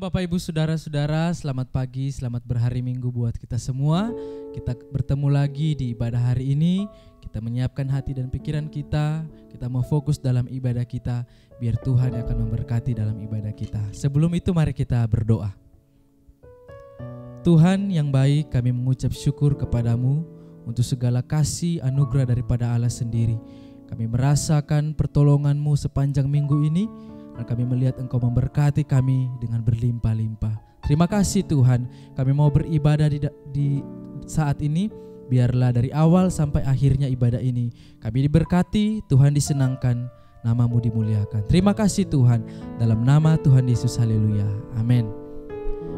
Bapak Ibu Saudara-saudara, selamat pagi, selamat berhari Minggu buat kita semua. Kita bertemu lagi di ibadah hari ini. Kita menyiapkan hati dan pikiran kita. Kita mau fokus dalam ibadah kita, biar Tuhan yang akan memberkati dalam ibadah kita. Sebelum itu mari kita berdoa. Tuhan yang baik, kami mengucap syukur kepadamu untuk segala kasih anugerah daripada Allah sendiri. Kami merasakan pertolongan-Mu sepanjang minggu ini, dan kami melihat Engkau memberkati kami dengan berlimpah-limpah. Terima kasih Tuhan, kami mau beribadah di saat ini. Biarlah dari awal sampai akhirnya ibadah ini kami diberkati, Tuhan disenangkan, nama-Mu dimuliakan. Terima kasih Tuhan, dalam nama Tuhan Yesus, haleluya, amin.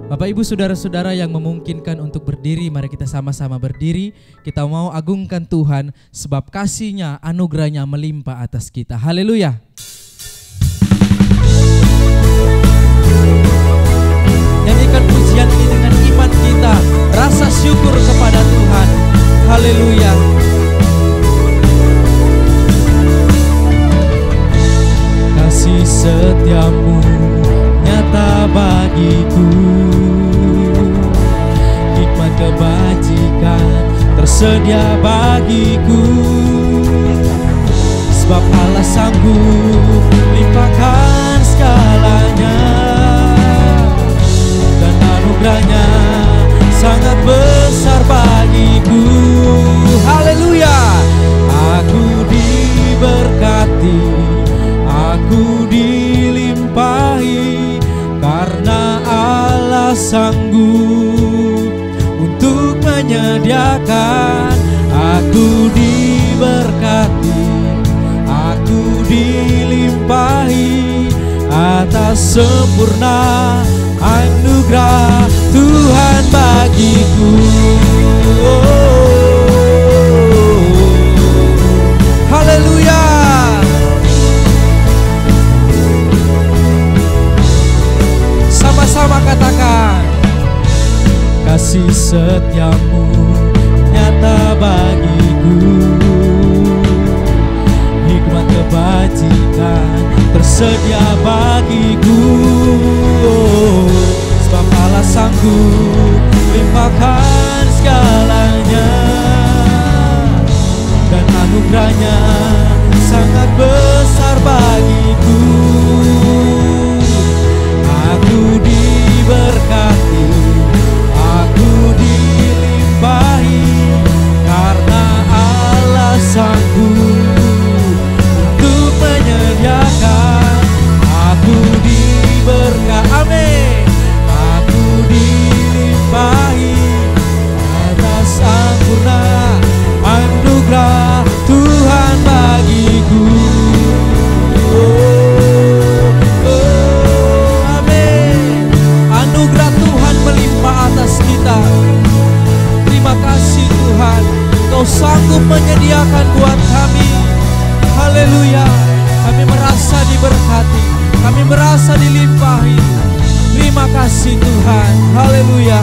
Bapak Ibu Saudara-saudara yang memungkinkan untuk berdiri, mari kita sama-sama berdiri. Kita mau agungkan Tuhan sebab kasih-Nya, anugerah-Nya melimpah atas kita, haleluya. Nyanyikan pujian ini dengan iman kita, rasa syukur kepada Tuhan. Haleluya. Kasih setiamu nyata bagiku, hikmat kebajikan tersedia bagiku. Sebab Allah sanggup limpahkan segalanya, dan anugerah-Nya sangat besar bagiku. Haleluya. Aku diberkati, aku dilimpahi, karena Allah sanggup untuk menyediakan. Aku diberkati, aku dilimpahi atas sempurna anugerah Tuhan bagiku. Haleluya. Sama-sama katakan, kasih setiamu nyata bagiku, hikmat kebajikan tersedia bagiku. Sebab Allah sanggup limpahkan segalanya, dan anugerah-Nya sangat besar bagiku. Aku diberkati, aku dilimpahi, karena Allah sanggup untuk menyediakan. Aku diberkati, amin. Aku dilimpahi atas sempurna anugerah Tuhan bagiku. Amin. Anugerah Tuhan melimpah atas kita. Terima kasih Tuhan, Kau sanggup menyediakan buat kami. Haleluya. Kami merasa diberkati, kami merasa dilimpahi. Terima kasih Tuhan, haleluya.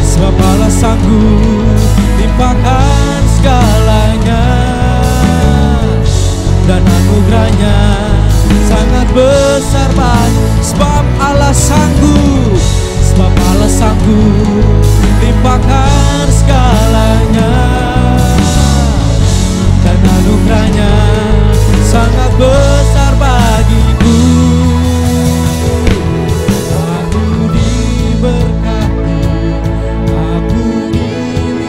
Sebab Allah sanggup limpahkan segalanya, dan anugerah-Nya sangat besar bagiku. Sebab Allah sanggup, sebab Allah sanggup limpahkan segalanya, dan anugerah-Nya sangat besar bagiku. Aku diberkati, aku dilimpahi,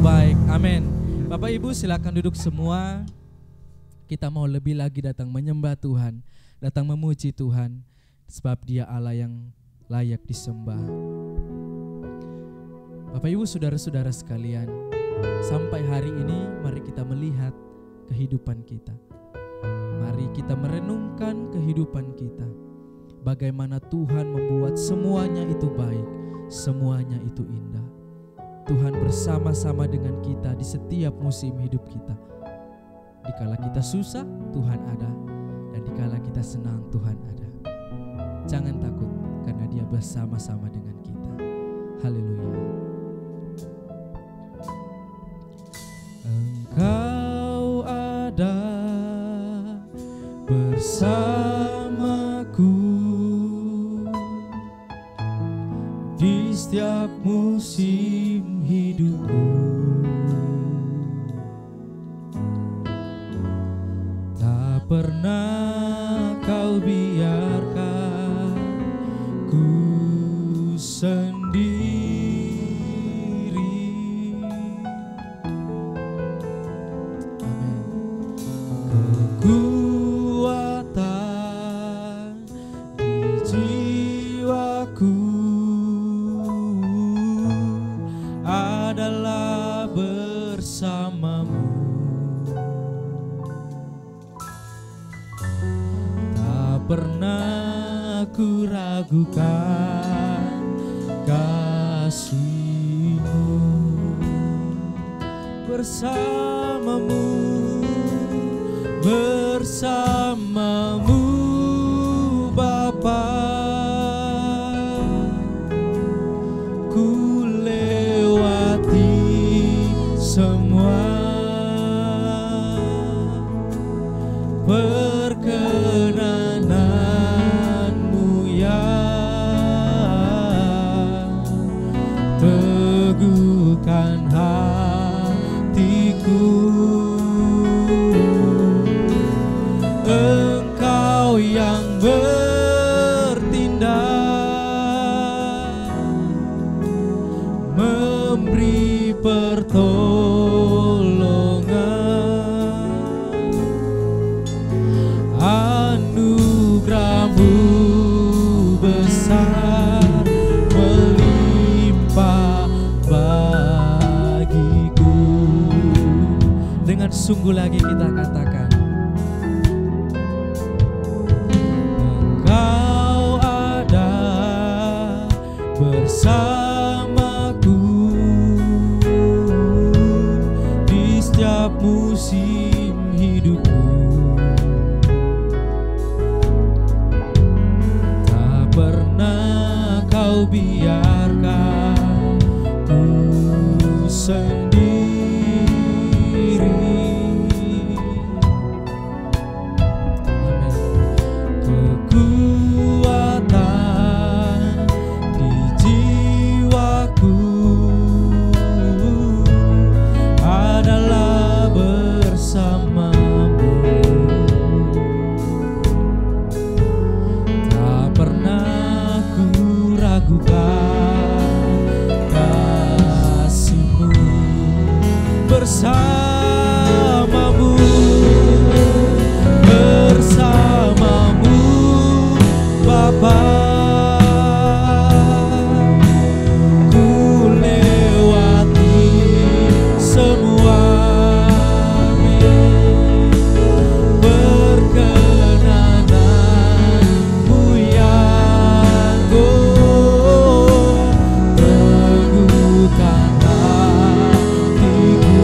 baik. Amin. Bapak Ibu silakan duduk semua. Kita mau lebih lagi datang menyembah Tuhan, datang memuji Tuhan, sebab Dia Allah yang layak disembah. Bapak Ibu saudara-saudara sekalian, sampai hari ini mari kita melihat kehidupan kita. Mari kita merenungkan kehidupan kita. Bagaimana Tuhan membuat semuanya itu baik, semuanya itu indah. Tuhan bersama-sama dengan kita di setiap musim hidup kita. Dikala kita susah, Tuhan ada. Dan dikala kita senang, Tuhan ada. Jangan takut, karena Dia bersama-sama dengan kita. Haleluya. Engkau ada bersamaku di setiap musim hidupku. Tak pernah Kau biarkan ku sendiri. Amin. Kekuatan di jiwaku adalah bersamamu. Tak pernah ku ragukan kasih-Mu. Bersamamu, bersamamu Bapa, ku lewati semua perkenanan-Mu yang teguhkan hatiku. Engkau yang bertindak, memberi pertolongan. Anugerah-Mu besar melimpah bagiku. Dengan sungguh lagi kita katakan, Engkau ada bersamaku di setiap musim hidupku. Tak pernah Kau biarkan ku sendiri. Bersamamu, bersamamu Bapa, ku lewati semua perkenanan-Mu yang teguhkan hatiku.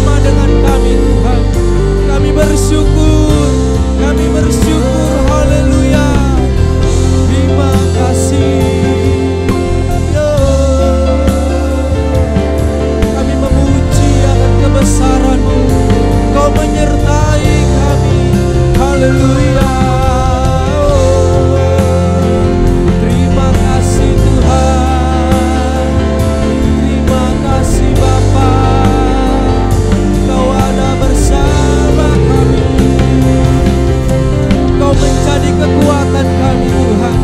bersama dengan kami Tuhan. Kami bersyukur, haleluya. Terima kasih. Kami memuji akan kebesaran-Mu, Kau menyertai kami, haleluya. Terima kasih Tuhan, terima kasih Bapa, Kau ada bersama kami, Kau menjadi kekuatan kami Tuhan,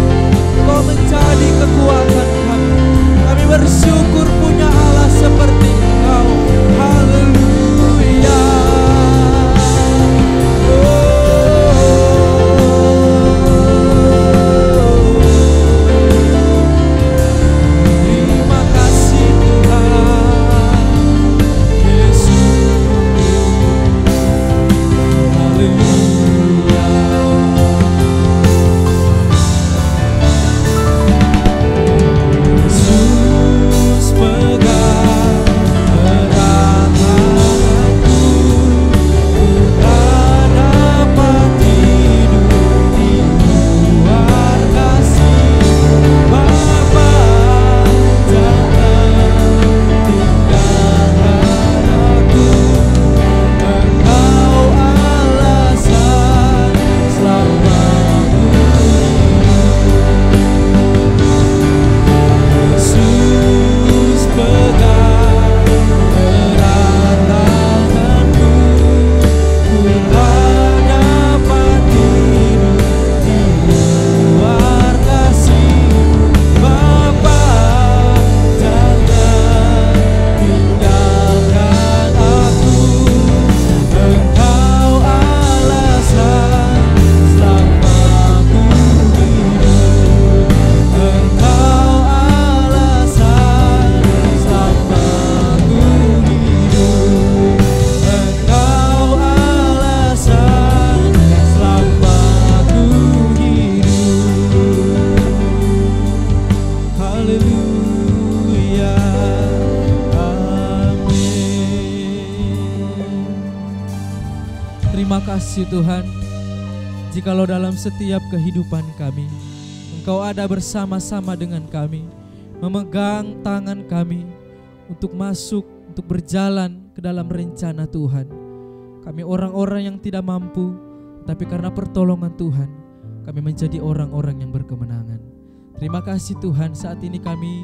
Kau menjadi kekuatan kami. Kami bersyukur punya Allah seperti Engkau, haleluya. Terima kasih Tuhan Yesus, haleluya. Yesus pegang erat tanganku, ku tak dapat hidup di luar kasih Bapa. Jangan tinggalkan aku, Engkau alasan selamaku hidup. Yesus pegang erat tanganku, ku tak dapat hidup di luar kasih Bapa. Jangan tinggalkan aku, Engkau alasan selamaku hidup. Engkau alasan selamaku hidup. Engkau alasan selamaku hidup. Haleluya, amin. Terima kasih Tuhan, jikalau dalam setiap kehidupan kami Engkau ada bersama-sama dengan kami, memegang tangan kami untuk masuk, untuk berjalan ke dalam rencana Tuhan. Kami orang-orang yang tidak mampu, tapi karena pertolongan Tuhan, kami menjadi orang-orang yang berkemenangan. Terima kasih Tuhan, saat ini kami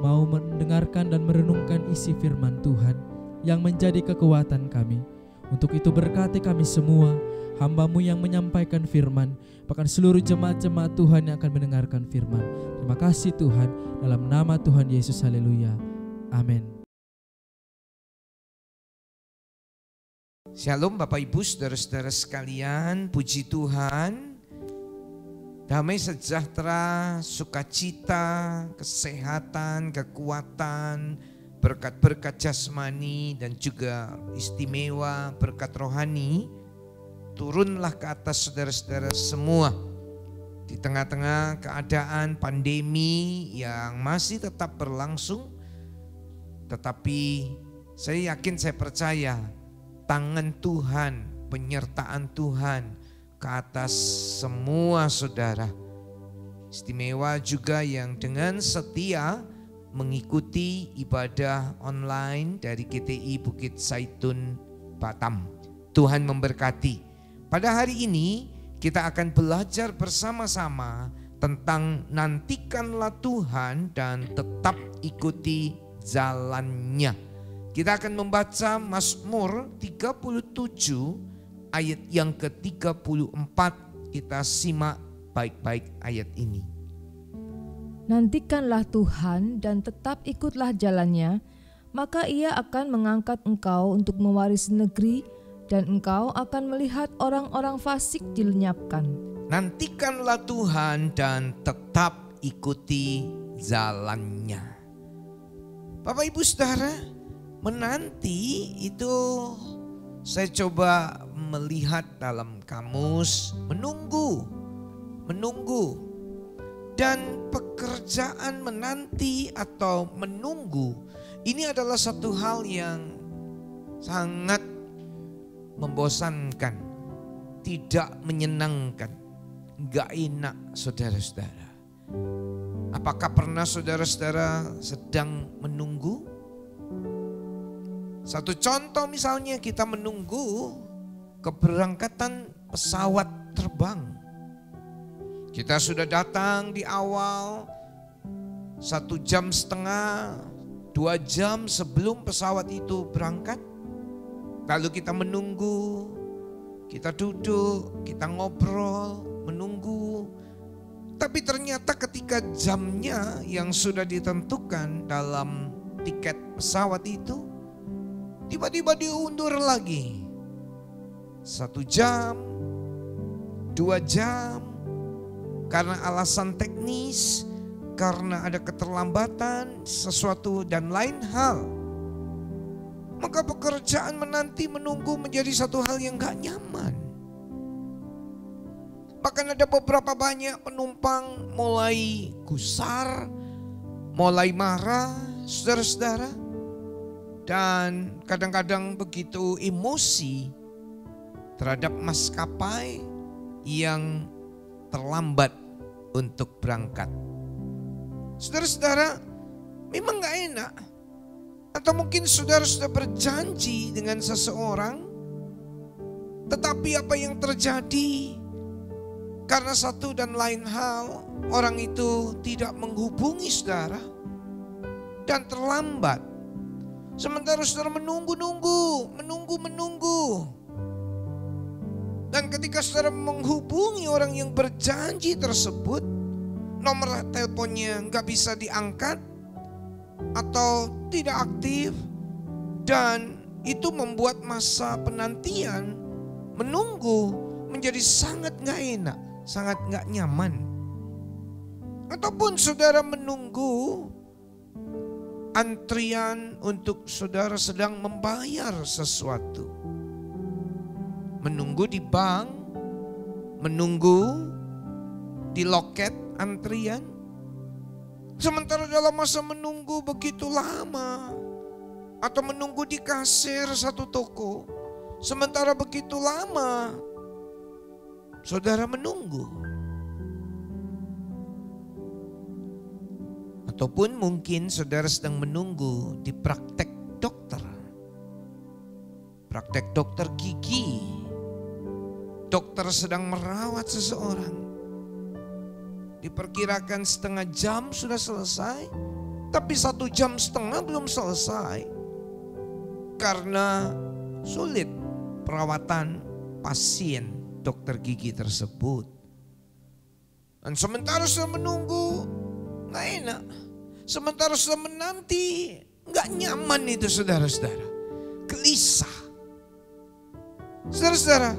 mau mendengarkan dan merenungkan isi firman Tuhan yang menjadi kekuatan kami. Untuk itu berkati kami semua, hamba-Mu yang menyampaikan firman, bahkan seluruh jemaat-jemaat Tuhan yang akan mendengarkan firman. Terima kasih Tuhan, dalam nama Tuhan Yesus, haleluya, amin. Shalom Bapak Ibu saudara-saudara sekalian, puji Tuhan. Damai sejahtera, sukacita, kesehatan, kekuatan, berkat-berkat jasmani dan juga istimewa berkat rohani turunlah ke atas saudara-saudara semua. Di tengah-tengah keadaan pandemi yang masih tetap berlangsung, tetapi saya yakin, saya percaya tangan Tuhan, penyertaan Tuhan ke atas semua saudara. Istimewa juga yang dengan setia mengikuti ibadah online dari GTI Bukit Zaitun Batam. Tuhan memberkati. Pada hari ini kita akan belajar bersama-sama tentang nantikanlah Tuhan dan tetap ikuti jalannya. Kita akan membaca Mazmur 37 ayat yang ke-34. Kita simak baik-baik ayat ini. Nantikanlah Tuhan dan tetap ikutlah jalannya, maka Ia akan mengangkat engkau untuk mewarisi negeri, dan engkau akan melihat orang-orang fasik dilenyapkan. Nantikanlah Tuhan dan tetap ikuti jalannya. Bapak Ibu Saudara, menanti itu saya coba melihat dalam kamus, menunggu. Dan pekerjaan menanti atau menunggu ini adalah satu hal yang sangat membosankan, tidak menyenangkan, gak enak saudara-saudara. Apakah pernah saudara-saudara sedang menunggu? Satu contoh misalnya kita menunggu keberangkatan pesawat terbang. Kita sudah datang di awal 1,5 jam, 2 jam sebelum pesawat itu berangkat. Lalu kita menunggu, kita duduk, kita ngobrol, menunggu. Tapi ternyata ketika jamnya yang sudah ditentukan dalam tiket pesawat itu, tiba-tiba diundur lagi. 1 jam, 2 jam, karena alasan teknis, karena ada keterlambatan, sesuatu dan lain hal. Maka pekerjaan menanti menunggu menjadi satu hal yang gak nyaman. Bahkan ada beberapa banyak penumpang mulai gusar, mulai marah, saudara-saudara. Dan kadang-kadang begitu emosi terhadap maskapai yang terlambat untuk berangkat. Saudara-saudara, memang gak enak. Atau mungkin saudara sudah berjanji dengan seseorang, tetapi apa yang terjadi? Karena satu dan lain hal, orang itu tidak menghubungi saudara dan terlambat. Sementara saudara menunggu. Dan ketika saudara menghubungi orang yang berjanji tersebut, nomor teleponnya nggak bisa diangkat atau tidak aktif, dan itu membuat masa penantian menunggu menjadi sangat nggak enak, sangat nggak nyaman. Ataupun saudara menunggu antrian untuk saudara sedang membayar sesuatu, menunggu di bank, menunggu di loket antrian. Sementara dalam masa menunggu begitu lama, atau menunggu di kasir satu toko, sementara begitu lama saudara menunggu. Ataupun mungkin saudara sedang menunggu di praktek dokter. Praktek dokter gigi. Dokter sedang merawat seseorang. Diperkirakan 1/2 jam sudah selesai, tapi 1,5 jam belum selesai. Karena sulit perawatan pasien dokter gigi tersebut. Dan sementara sudah menunggu, gak enak. Sementara sudah menanti, gak nyaman itu saudara-saudara. Gelisah. Saudara-saudara,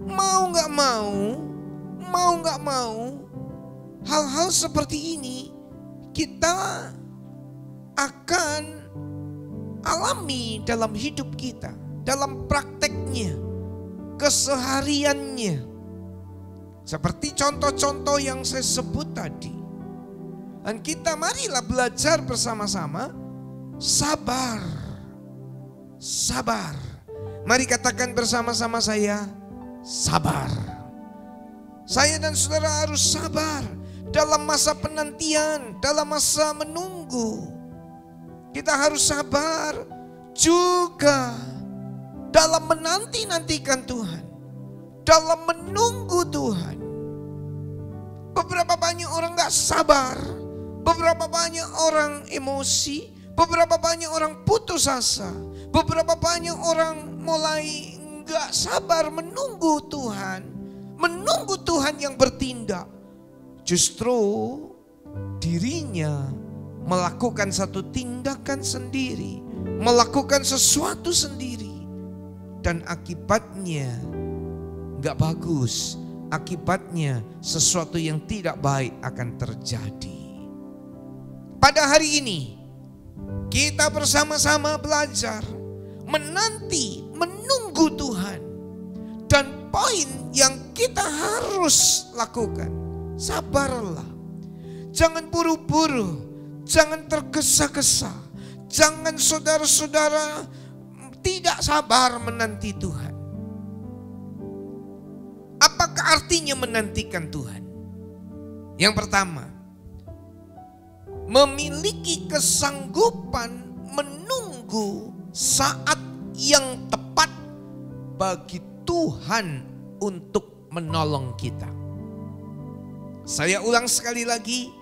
mau gak mau, hal-hal seperti ini kita akan alami dalam hidup kita, dalam prakteknya, kesehariannya. Seperti contoh-contoh yang saya sebut tadi. Dan kita marilah belajar bersama-sama sabar. Sabar. Mari katakan bersama-sama saya, sabar. Saya dan saudara harus sabar dalam masa penantian, dalam masa menunggu. Kita harus sabar juga dalam menanti-nantikan Tuhan, dalam menunggu Tuhan. Beberapa banyak orang gak sabar, beberapa banyak orang emosi, beberapa banyak orang putus asa, beberapa banyak orang mulai gak sabar menunggu Tuhan, menunggu Tuhan yang bertindak. Justru dirinya melakukan satu tindakan sendiri, melakukan sesuatu sendiri, dan akibatnya gak bagus. Akibatnya sesuatu yang tidak baik akan terjadi. Pada hari ini kita bersama-sama belajar menanti, menunggu Tuhan. Dan poin yang kita harus lakukan, sabarlah. Jangan buru-buru, jangan tergesa-gesa. Jangan saudara-saudara tidak sabar menanti Tuhan. Apakah artinya menantikan Tuhan? Yang pertama, memiliki kesanggupan menunggu saat yang tepat bagi Tuhan untuk menolong kita. Saya ulang sekali lagi,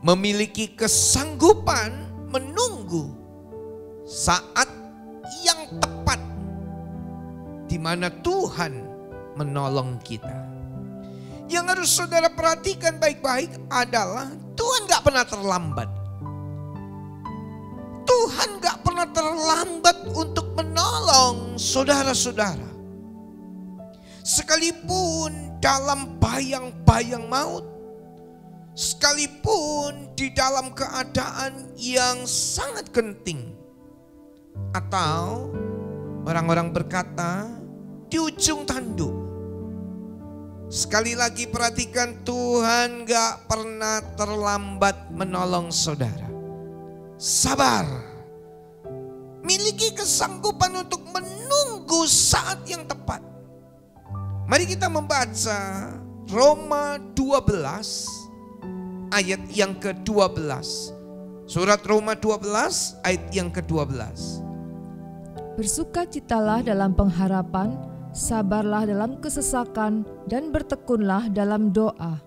memiliki kesanggupan menunggu saat yang tepat di mana Tuhan menolong kita. Yang harus saudara perhatikan baik-baik adalah Tuhan gak pernah terlambat. Tuhan gak pernah terlambat untuk menolong saudara-saudara. Sekalipun dalam bayang-bayang maut, sekalipun di dalam keadaan yang sangat genting, atau orang-orang berkata di ujung tanduk. Sekali lagi perhatikan, Tuhan gak pernah terlambat menolong saudara. Sabar, miliki kesanggupan untuk menunggu saat yang tepat. Mari kita membaca Roma 12 ayat yang ke-12. Surat Roma 12 ayat yang ke-12. Bersukacitalah dalam pengharapan, sabarlah dalam kesesakan, dan bertekunlah dalam doa.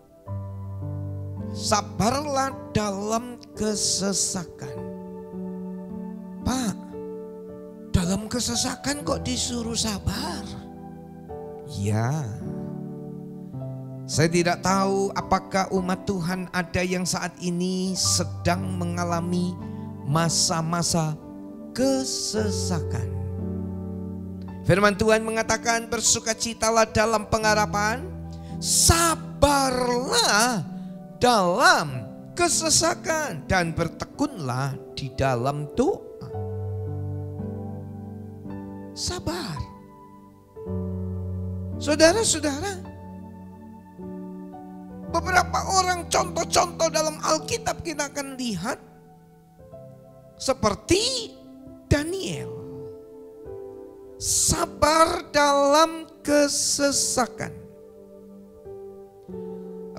Sabarlah dalam kesesakan. Pak, dalam kesesakan kok disuruh sabar? Ya, saya tidak tahu apakah umat Tuhan ada yang saat ini sedang mengalami masa-masa kesesakan. Firman Tuhan mengatakan, bersukacitalah dalam pengharapan, sabarlah dalam kesesakan, dan bertekunlah di dalam doa. Sabar. Saudara-saudara, beberapa orang contoh-contoh dalam Alkitab kita akan lihat seperti Daniel. Sabar dalam kesesakan.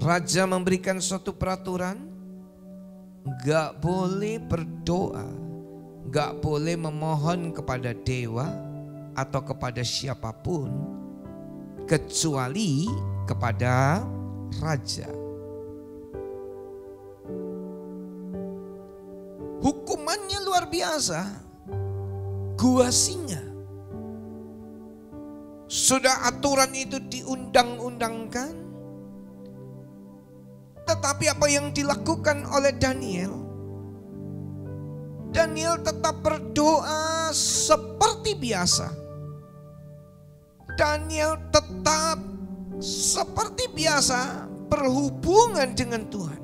Raja memberikan suatu peraturan, gak boleh berdoa, gak boleh memohon kepada dewa atau kepada siapapun kecuali kepada raja. Hukumannya luar biasa, gua singa. Sudah aturan itu diundang-undangkan, tetapi apa yang dilakukan oleh Daniel? Daniel tetap berdoa seperti biasa. Daniel tetap seperti biasa berhubungan dengan Tuhan.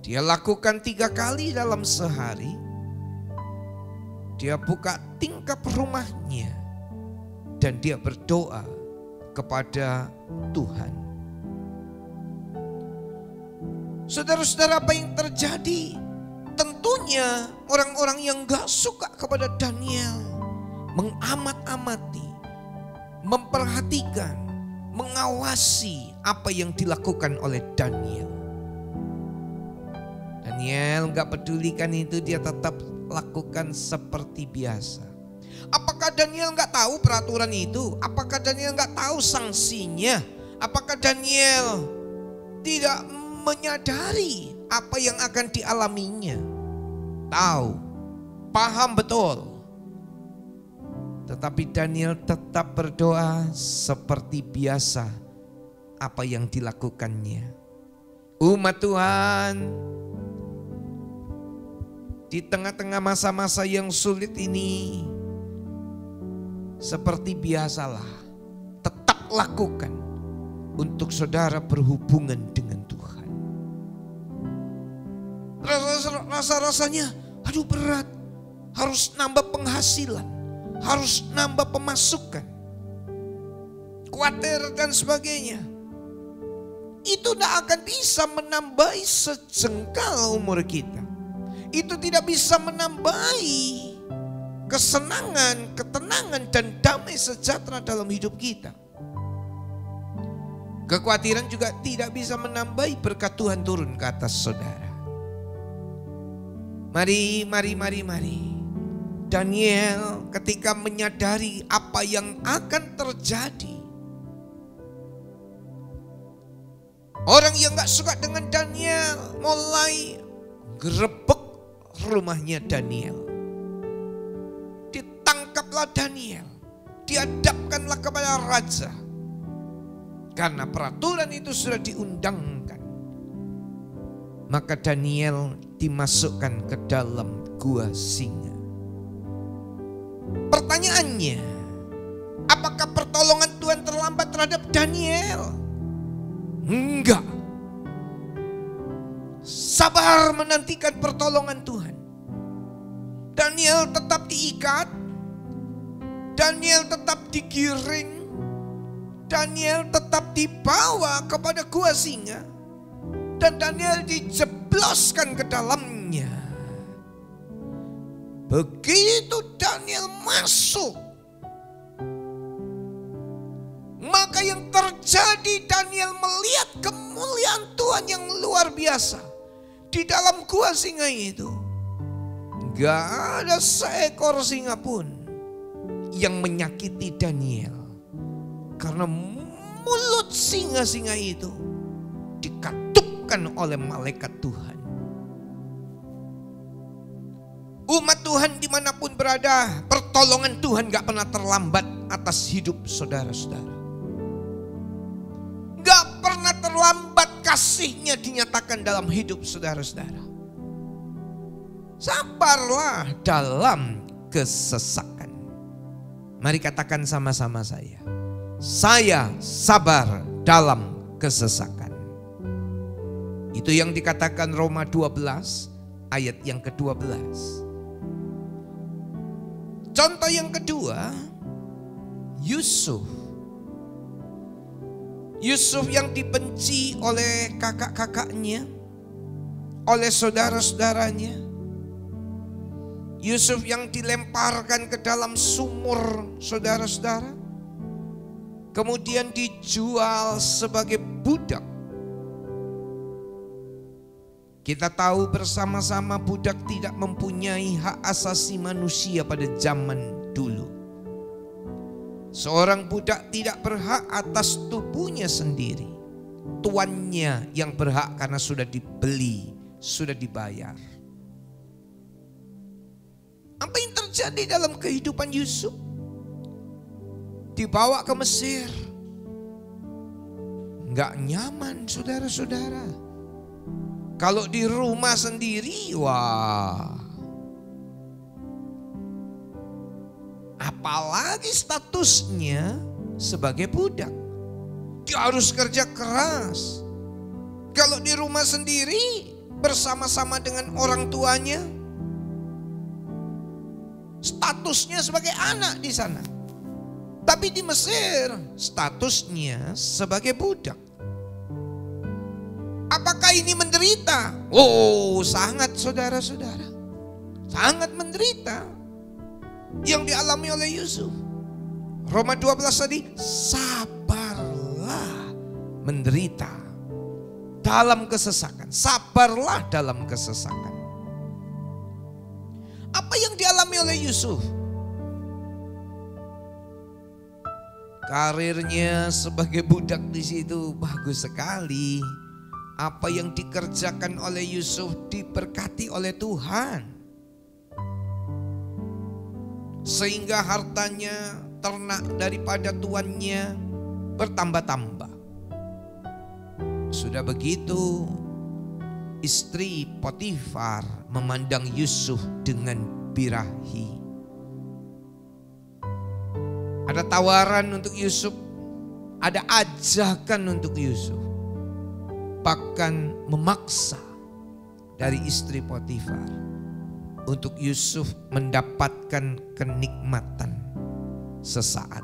Dia lakukan 3 kali dalam sehari. Dia buka tingkap rumahnya dan dia berdoa kepada Tuhan. Saudara-saudara, apa yang terjadi? Tentunya orang-orang yang gak suka kepada Daniel mengamat-amati, memperhatikan, mengawasi apa yang dilakukan oleh Daniel. Daniel gak pedulikan itu, dia tetap lakukan seperti biasa. Apakah Daniel gak tahu peraturan itu? Apakah Daniel gak tahu sanksinya? Apakah Daniel tidak menyadari apa yang akan dialaminya? Tahu, paham betul. Tetapi Daniel tetap berdoa seperti biasa apa yang dilakukannya. Umat Tuhan, di tengah-tengah masa-masa yang sulit ini, seperti biasalah, tetap lakukan untuk saudara berhubungan dengan Tuhan. Rasa-rasanya, aduh berat, harus nambah penghasilan, harus nambah pemasukan, khawatir dan sebagainya. Itu tidak akan bisa menambahi sejengkal umur kita. Itu tidak bisa menambahi kesenangan, ketenangan, dan damai sejahtera dalam hidup kita. Kekhawatiran juga tidak bisa menambahi berkat Tuhan turun ke atas saudara. Mari. Daniel ketika menyadari apa yang akan terjadi. Orang yang gak suka dengan Daniel mulai gerebek rumahnya Daniel. Ditangkaplah Daniel, dihadapkanlah kepada raja. Karena peraturan itu sudah diundangkan. Maka Daniel dimasukkan ke dalam gua singa. Pertanyaannya, apakah pertolongan Tuhan terlambat terhadap Daniel? Enggak. Sabar menantikan pertolongan Tuhan. Daniel tetap diikat. Daniel tetap digiring. Daniel tetap dibawa kepada gua singa. Dan Daniel dijebloskan ke dalamnya. Begitu Daniel masuk, maka yang terjadi, Daniel melihat kemuliaan Tuhan yang luar biasa. Di dalam gua singa itu gak ada seekor singa pun yang menyakiti Daniel. Karena mulut singa-singa itu dikatupkan oleh malaikat Tuhan. Umat Tuhan dimanapun berada, pertolongan Tuhan gak pernah terlambat atas hidup saudara-saudara. Gak pernah terlambat kasihnya dinyatakan dalam hidup saudara-saudara. Sabarlah dalam kesesakan. Mari katakan sama-sama saya. Saya sabar dalam kesesakan. Itu yang dikatakan Roma 12 ayat yang ke-12. Contoh yang kedua, Yusuf. Yusuf yang dibenci oleh kakak-kakaknya, oleh saudara-saudaranya. Yusuf yang dilemparkan ke dalam sumur, saudara-saudara. Kemudian dijual sebagai budak. Kita tahu bersama-sama budak tidak mempunyai hak asasi manusia pada zaman dulu. Seorang budak tidak berhak atas tubuhnya sendiri. Tuannya yang berhak karena sudah dibeli, sudah dibayar. Apa yang terjadi dalam kehidupan Yusuf? Dibawa ke Mesir. Nggak nyaman saudara-saudara. Kalau di rumah sendiri, wah. Apalagi statusnya sebagai budak. Dia harus kerja keras. Kalau di rumah sendiri bersama-sama dengan orang tuanya, statusnya sebagai anak di sana. Tapi di Mesir statusnya sebagai budak. Apakah ini menderita? Oh, sangat saudara-saudara. Sangat menderita yang dialami oleh Yusuf. Roma 12 tadi, sabarlah menderita dalam kesesakan. Sabarlah dalam kesesakan. Apa yang dialami oleh Yusuf? Karirnya sebagai budak di situ bagus sekali. Apa yang dikerjakan oleh Yusuf diberkati oleh Tuhan. Sehingga hartanya, ternak daripada tuannya bertambah-tambah. Sudah begitu, istri Potifar memandang Yusuf dengan birahi. Ada tawaran untuk Yusuf, ada ajakan untuk Yusuf. Bahkan memaksa dari istri Potifar untuk Yusuf mendapatkan kenikmatan sesaat.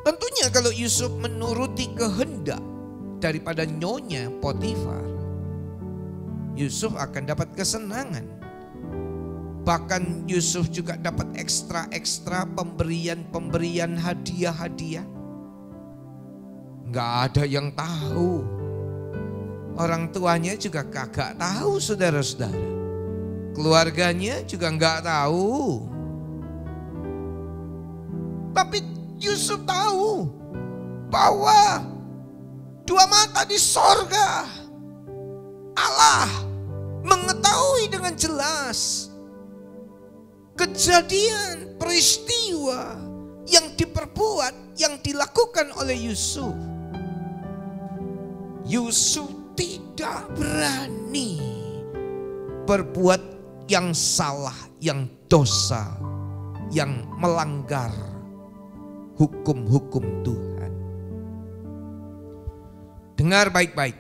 Tentunya kalau Yusuf menuruti kehendak daripada nyonya Potifar, Yusuf akan dapat kesenangan. Bahkan Yusuf juga dapat ekstra pemberian hadiah. Nggak ada yang tahu. Orang tuanya juga kagak tahu, saudara-saudara. Keluarganya juga nggak tahu. Tapi Yusuf tahu bahwa dua mata di sorga, Allah mengetahui dengan jelas kejadian, peristiwa yang diperbuat, yang dilakukan oleh Yusuf. Yusuf tidak berani berbuat yang salah, yang dosa, yang melanggar hukum-hukum Tuhan. Dengar baik-baik.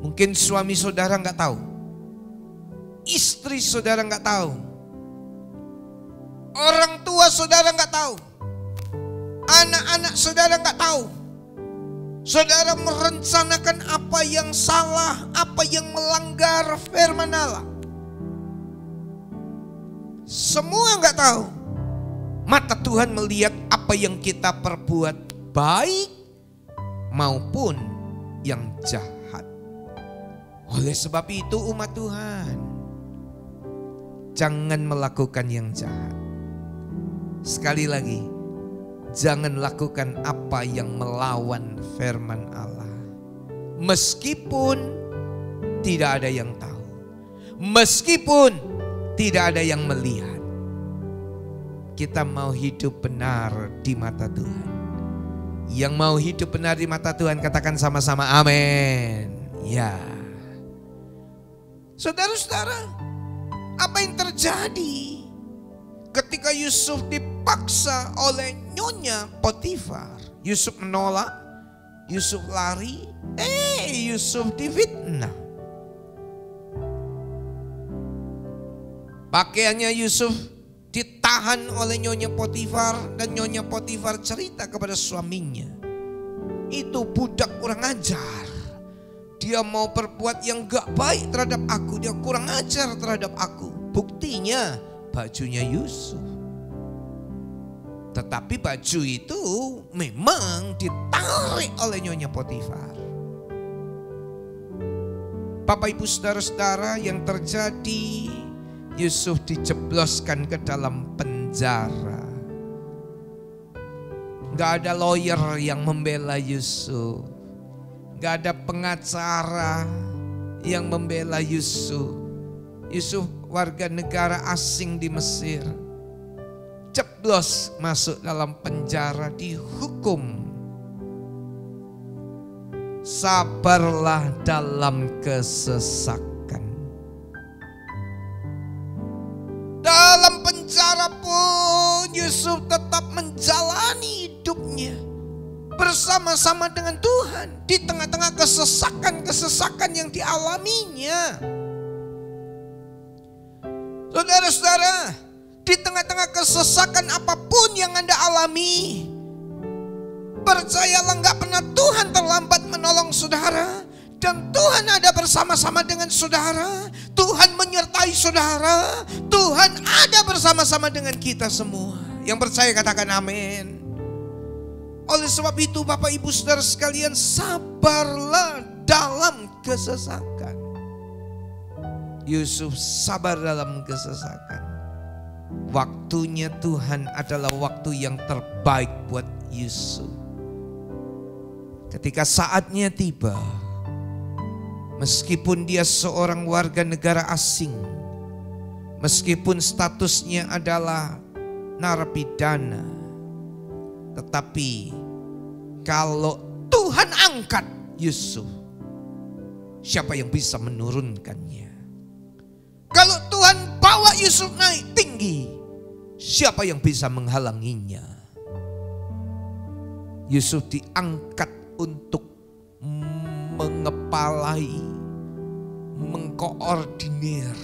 Mungkin suami saudara nggak tahu, istri saudara nggak tahu, orang tua saudara nggak tahu, anak-anak saudara nggak tahu. Saudara merencanakan apa yang salah, apa yang melanggar firman Allah. Semua nggak tahu. Mata Tuhan melihat apa yang kita perbuat, baik maupun yang jahat. Oleh sebab itu umat Tuhan, jangan melakukan yang jahat. Sekali lagi, jangan lakukan apa yang melawan firman Allah. Meskipun tidak ada yang tahu, meskipun tidak ada yang melihat. Kita mau hidup benar di mata Tuhan. Yang mau hidup benar di mata Tuhan, katakan sama-sama amin. Ya. Saudara-saudara, apa yang terjadi ketika Yusuf dipaksa oleh nyonya Potifar? Yusuf menolak, Yusuf lari, Yusuf difitnah. Pakaiannya Yusuf ditahan oleh nyonya Potifar, dan nyonya Potifar cerita kepada suaminya, itu budak kurang ajar. Dia mau berbuat yang gak baik terhadap aku, dia kurang ajar terhadap aku. Buktinya bajunya Yusuf. Tetapi baju itu memang ditarik oleh nyonya Potifar. Bapak ibu saudara-saudara, yang terjadi, Yusuf dijebloskan ke dalam penjara. Gak ada lawyer yang membela Yusuf. Gak ada pengacara yang membela Yusuf. Yusuf warga negara asing di Mesir, jeblos masuk dalam penjara, dihukum. Sabarlah dalam kesesakan. Dalam penjara pun Yusuf tetap menjalani hidupnya bersama-sama dengan Tuhan di tengah-tengah kesesakan yang dialaminya. Saudara-saudara, di tengah-tengah kesesakan apapun yang Anda alami, percayalah gak pernah Tuhan terlambat menolong saudara. Dan Tuhan ada bersama-sama dengan saudara. Tuhan menyertai saudara. Tuhan ada bersama-sama dengan kita semua. Yang percaya katakan amin. Oleh sebab itu Bapak Ibu Saudara sekalian, sabarlah dalam kesesakan. Yusuf sabar dalam kesesakan. Waktunya Tuhan adalah waktu yang terbaik buat Yusuf. Ketika saatnya tiba, meskipun dia seorang warga negara asing, meskipun statusnya adalah narapidana, tetapi kalau Tuhan angkat Yusuf, siapa yang bisa menurunkannya? Kalau Tuhan bawa Yusuf naik tinggi, siapa yang bisa menghalanginya? Yusuf diangkat untuk mengepalai, mengkoordinir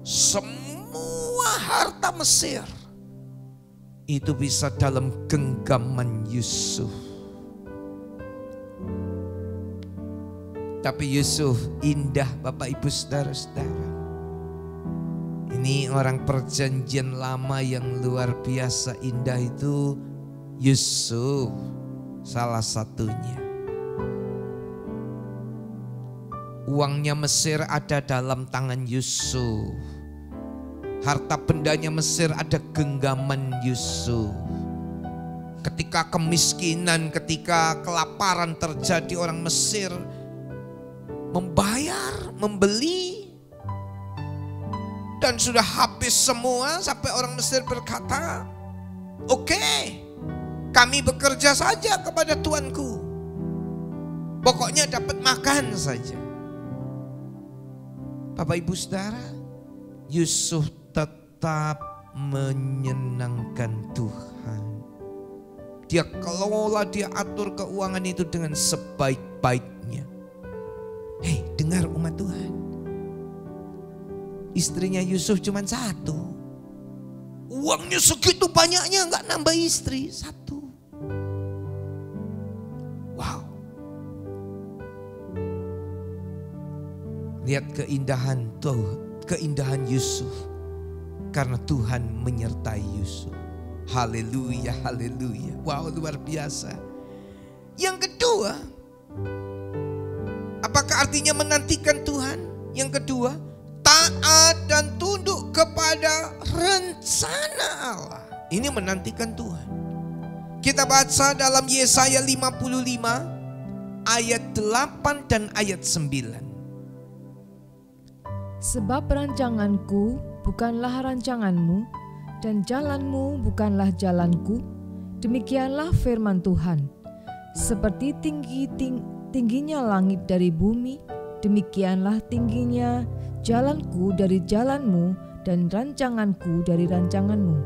semua harta Mesir. Itu bisa dalam genggaman Yusuf. Tapi Yusuf indah Bapak Ibu Saudara-saudara. Ini orang perjanjian lama yang luar biasa indah itu Yusuf salah satunya. Uangnya Mesir ada dalam tangan Yusuf. Harta bendanya Mesir ada genggaman Yusuf. Ketika kemiskinan, ketika kelaparan terjadi, orang Mesir membayar, membeli, dan sudah habis semua sampai orang Mesir berkata, "Oke, kami bekerja saja kepada tuanku. Pokoknya dapat makan saja." Bapak Ibu Saudara, Yusuf tetap menyenangkan Tuhan. Dia kelola, dia atur keuangan itu dengan sebaik-baiknya. Hei, dengar umat Tuhan. Istrinya Yusuf cuma satu. Uangnya segitu banyaknya nggak nambah istri, satu. Wow. Lihat keindahan keindahan Yusuf. Karena Tuhan menyertai Yusuf. Haleluya, haleluya. Wow, luar biasa. Yang kedua, apakah artinya menantikan Tuhan? Yang kedua, taat dan tunduk kepada rencana Allah. Ini menantikan Tuhan. Kita baca dalam Yesaya 55 ayat 8 dan ayat 9. Sebab rancanganku bukanlah rancanganmu, dan jalanmu bukanlah jalanku. Demikianlah firman Tuhan. Seperti tingginya langit dari bumi, demikianlah tingginya jalanku dari jalanmu, dan rancanganku dari rancanganmu.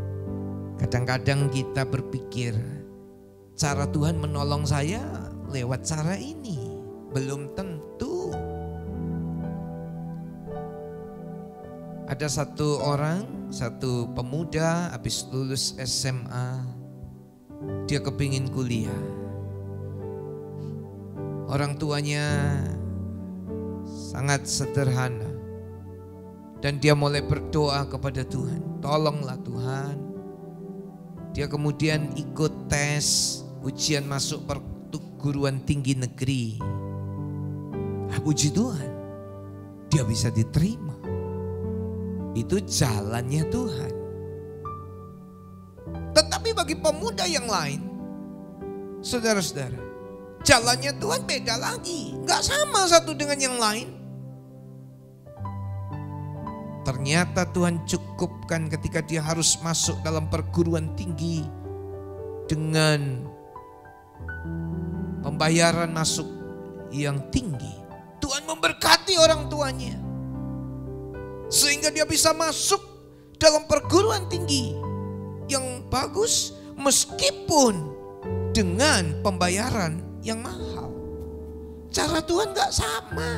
Kadang-kadang kita berpikir, cara Tuhan menolong saya lewat cara ini. Belum tentu. Ada satu pemuda habis lulus SMA, dia kepingin kuliah. Orang tuanya sangat sederhana. Dan dia mulai berdoa kepada Tuhan, tolonglah Tuhan. Dia kemudian ikut tes ujian masuk perguruan tinggi negeri. Puji Tuhan, dia bisa diterima. Itu jalannya Tuhan. Tetapi bagi pemuda yang lain, saudara-saudara, jalannya Tuhan beda lagi. Gak sama satu dengan yang lain. Ternyata Tuhan cukupkan ketika dia harus masuk dalam perguruan tinggi dengan pembayaran masuk yang tinggi. Tuhan memberkati orang tuanya sehingga dia bisa masuk dalam perguruan tinggi yang bagus meskipun dengan pembayaran yang mahal. Cara Tuhan gak sama.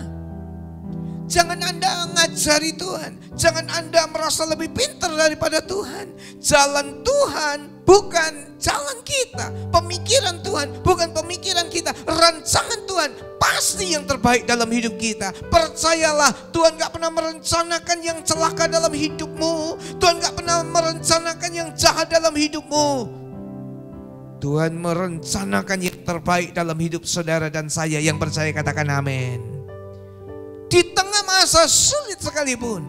Jangan Anda ngajari Tuhan. Jangan Anda merasa lebih pintar daripada Tuhan. Jalan Tuhan bukan jalan kita. Pemikiran Tuhan bukan pemikiran kita. Rancangan Tuhan pasti yang terbaik dalam hidup kita. Percayalah, Tuhan gak pernah merencanakan yang celaka dalam hidupmu. Tuhan gak pernah merencanakan yang jahat dalam hidupmu. Tuhan merencanakan yang terbaik dalam hidup saudara dan saya. Yang percaya katakan amin. Di tengah masa sulit sekalipun,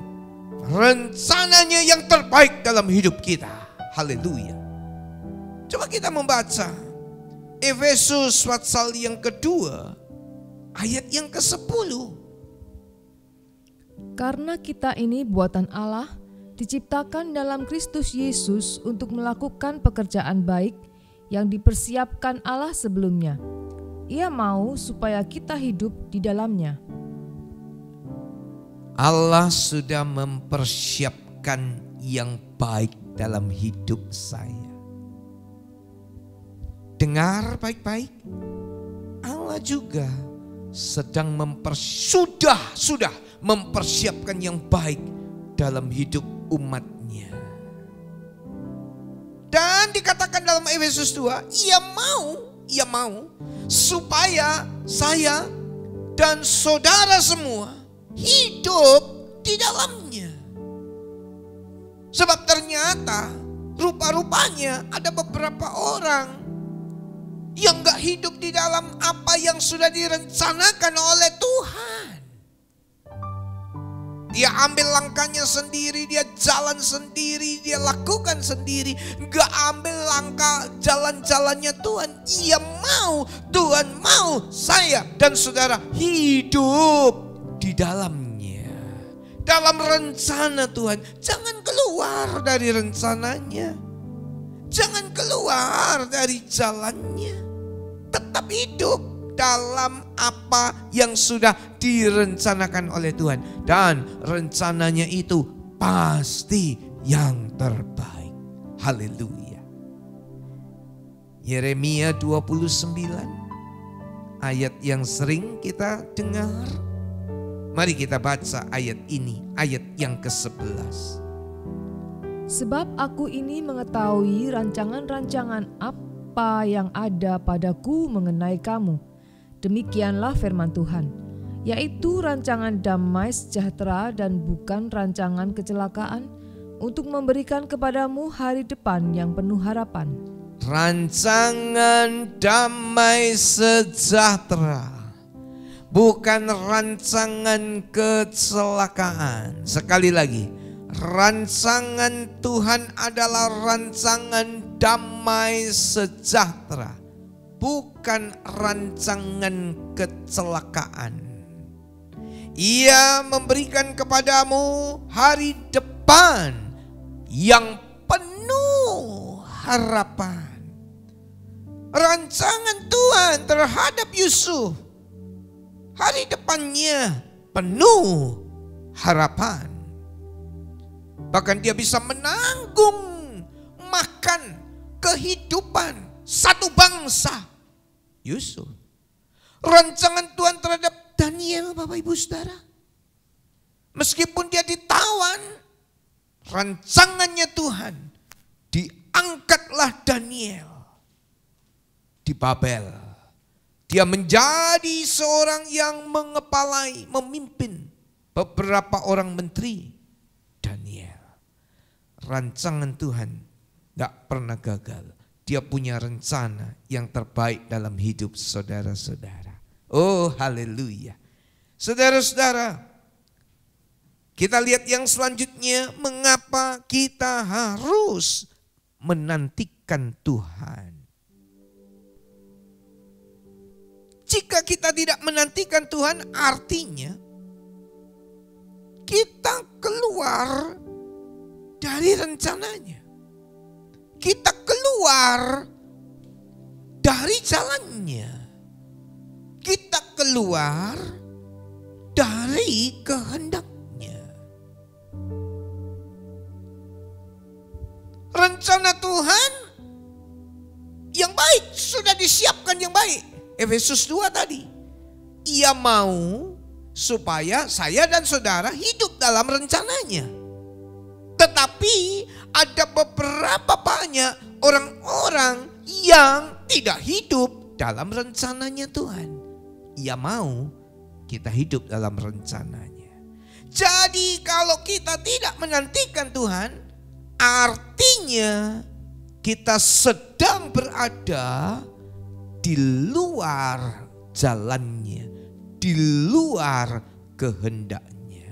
rencananya yang terbaik dalam hidup kita. Haleluya. Coba kita membaca Efesus pasal yang kedua, ayat yang ke-10. Karena kita ini buatan Allah, diciptakan dalam Kristus Yesus untuk melakukan pekerjaan baik yang dipersiapkan Allah sebelumnya. Ia mau supaya kita hidup di dalamnya. Allah sudah mempersiapkan yang baik dalam hidup saya. Dengar baik-baik. Allah juga sedang sudah mempersiapkan yang baik dalam hidup umatnya. Dan dikatakan dalam Efesus 2, ia mau supaya saya dan saudara semua hidup di dalamnya. Sebab ternyata rupa-rupanya ada beberapa orang yang gak hidup di dalam apa yang sudah direncanakan oleh Tuhan. Dia ambil langkahnya sendiri, dia jalan sendiri, dia lakukan sendiri. Gak ambil langkah jalan-jalannya Tuhan. Ia mau, Tuhan mau saya dan saudara hidup di dalamnya. Dalam rencana Tuhan. Jangan keluar dari rencananya. Jangan keluar dari jalannya. Tetap hidup dalam apa yang sudah direncanakan oleh Tuhan. Dan rencananya itu pasti yang terbaik. Haleluya. Yeremia 29 ayat yang sering kita dengar. Mari kita baca ayat ini, ayat yang ke-11. Sebab aku ini mengetahui rancangan-rancangan apa yang ada padaku mengenai kamu. Demikianlah firman Tuhan, yaitu rancangan damai sejahtera dan bukan rancangan kecelakaan, untuk memberikan kepadamu hari depan yang penuh harapan. Rancangan damai sejahtera, bukan rancangan kecelakaan. Sekali lagi, rancangan Tuhan adalah rancangan damai sejahtera, bukan rancangan kecelakaan. Ia memberikan kepadamu hari depan yang penuh harapan. Rancangan Tuhan terhadap Yusuf, hari depannya penuh harapan. Bahkan dia bisa menanggung makan kehidupan satu bangsa. Yusuf. Rancangan Tuhan terhadap Daniel, Bapak Ibu Saudara. Meskipun dia ditawan, rancangannya Tuhan, diangkatlah Daniel di Babel. Dia menjadi seorang yang mengepalai, memimpin beberapa orang menteri. Daniel. Rancangan Tuhan gak pernah gagal. Dia punya rencana yang terbaik dalam hidup saudara-saudara. Oh haleluya. Saudara-saudara, kita lihat yang selanjutnya, mengapa kita harus menantikan Tuhan. Jika kita tidak menantikan Tuhan, artinya kita keluar dari rencananya. Kita keluar dari jalannya. Kita keluar dari kehendaknya. Rencana Tuhan yang baik sudah disiapkan yang baik. Efesus 2 tadi. Ia mau supaya saya dan saudara hidup dalam rencananya. Tetapi ada beberapa banyak orang-orang yang tidak hidup dalam rencananya Tuhan. Ia mau kita hidup dalam rencananya. Jadi kalau kita tidak menantikan Tuhan, artinya kita sedang berada di luar jalannya, di luar kehendaknya.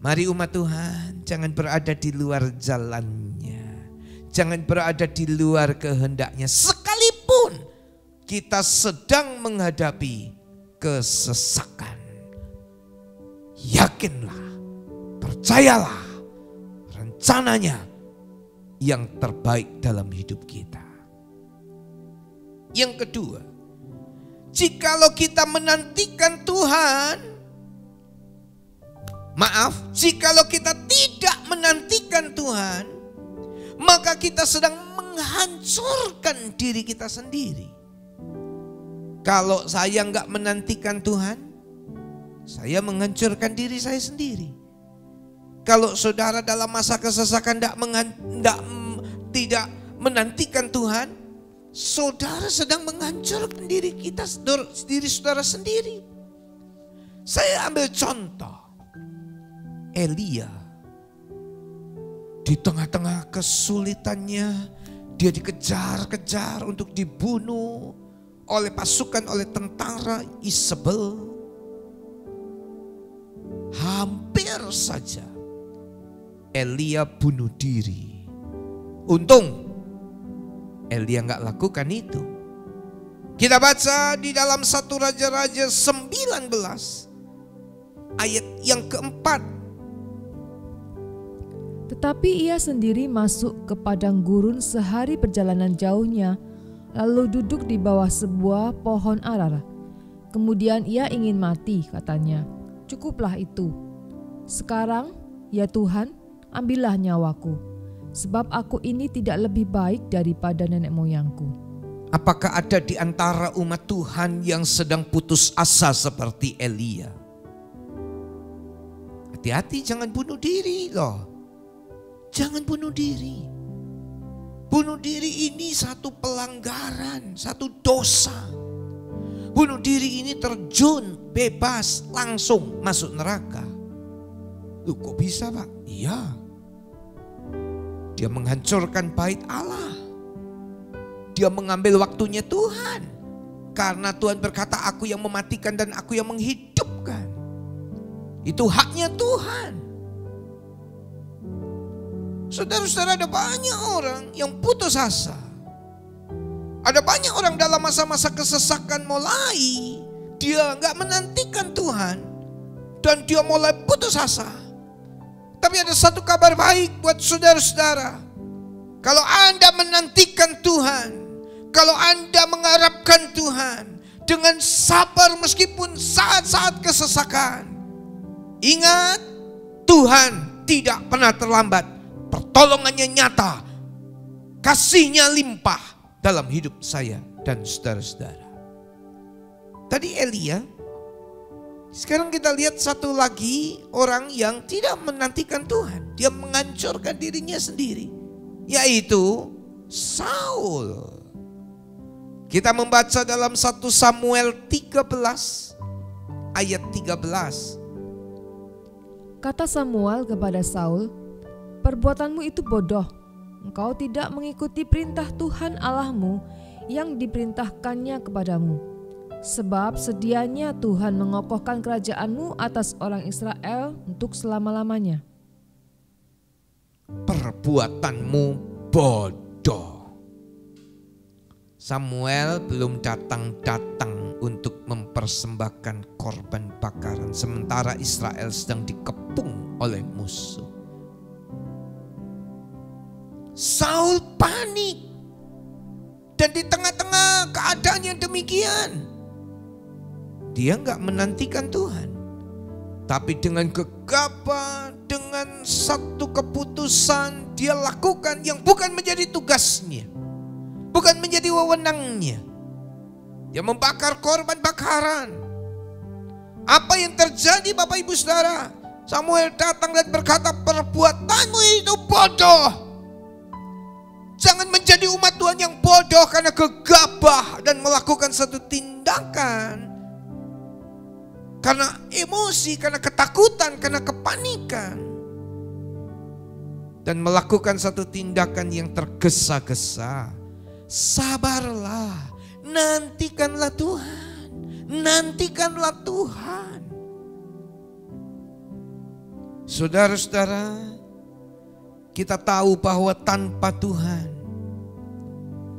Mari umat Tuhan, jangan berada di luar jalannya, jangan berada di luar kehendaknya. Sekalipun kita sedang menghadapi kesesakan, yakinlah, percayalah, rencananya yang terbaik dalam hidup kita. Yang kedua, jikalau kita menantikan Tuhan, jikalau kita tidak menantikan Tuhan, maka kita sedang menghancurkan diri kita sendiri. Kalau saya enggak menantikan Tuhan, saya menghancurkan diri saya sendiri. Kalau saudara dalam masa kesesakan tidak menantikan Tuhan, saudara sedang menghancurkan diri kita, diri saudara sendiri. Saya ambil contoh Elia. Di tengah-tengah kesulitannya, dia dikejar-kejar untuk dibunuh oleh pasukan, oleh tentara Isabel. Hampir saja Elia bunuh diri. Untung Elia nggak lakukan itu. Kita baca di dalam 1 Raja-Raja 19 ayat yang keempat. Tetapi ia sendiri masuk ke padang gurun sehari perjalanan jauhnya, lalu duduk di bawah sebuah pohon ara. Kemudian ia ingin mati, katanya. Cukuplah itu. Sekarang, ya Tuhan, ambillah nyawaku, sebab aku ini tidak lebih baik daripada nenek moyangku. Apakah ada di antara umat Tuhan yang sedang putus asa seperti Elia? Hati-hati, jangan bunuh diri loh. Jangan bunuh diri. Bunuh diri ini satu pelanggaran, satu dosa. Bunuh diri ini terjun bebas langsung masuk neraka. Loh, kok bisa, Pak? Iya. Dia menghancurkan bait Allah. Dia mengambil waktunya Tuhan. Karena Tuhan berkata, aku yang mematikan dan aku yang menghidupkan. Itu haknya Tuhan. Saudara-saudara, ada banyak orang yang putus asa. Ada banyak orang dalam masa-masa kesesakan mulai dia gak menantikan Tuhan. Dan dia mulai putus asa. Tapi ada satu kabar baik buat saudara-saudara. Kalau Anda menantikan Tuhan, kalau Anda mengharapkan Tuhan dengan sabar meskipun saat-saat kesesakan, ingat, Tuhan tidak pernah terlambat. Pertolongannya nyata, kasihnya limpah dalam hidup saya dan saudara-saudara. Tadi Elia, sekarang kita lihat satu lagi orang yang tidak menantikan Tuhan. Dia menghancurkan dirinya sendiri, yaitu Saul. Kita membaca dalam 1 Samuel 13 ayat 13. Kata Samuel kepada Saul, perbuatanmu itu bodoh. Engkau tidak mengikuti perintah Tuhan Allahmu yang diperintahkannya kepadamu. Sebab sedianya Tuhan mengokohkan kerajaanmu atas orang Israel untuk selama-lamanya. Perbuatanmu bodoh. Samuel belum datang-datang untuk mempersembahkan korban bakaran, sementara Israel sedang dikepung oleh musuh. Saul panik, dan di tengah-tengah keadaan yang demikian, dia gak menantikan Tuhan, tapi dengan gegabah, dengan satu keputusan, dia lakukan yang bukan menjadi tugasnya, bukan menjadi wewenangnya. Dia membakar korban bakaran. Apa yang terjadi, Bapak Ibu Saudara? Samuel datang dan berkata, perbuatanmu itu bodoh. Jangan menjadi umat Tuhan yang bodoh karena gegabah dan melakukan satu tindakan karena emosi, karena ketakutan, karena kepanikan, dan melakukan satu tindakan yang tergesa-gesa. Sabarlah, nantikanlah Tuhan, nantikanlah Tuhan. Saudara-saudara, kita tahu bahwa tanpa Tuhan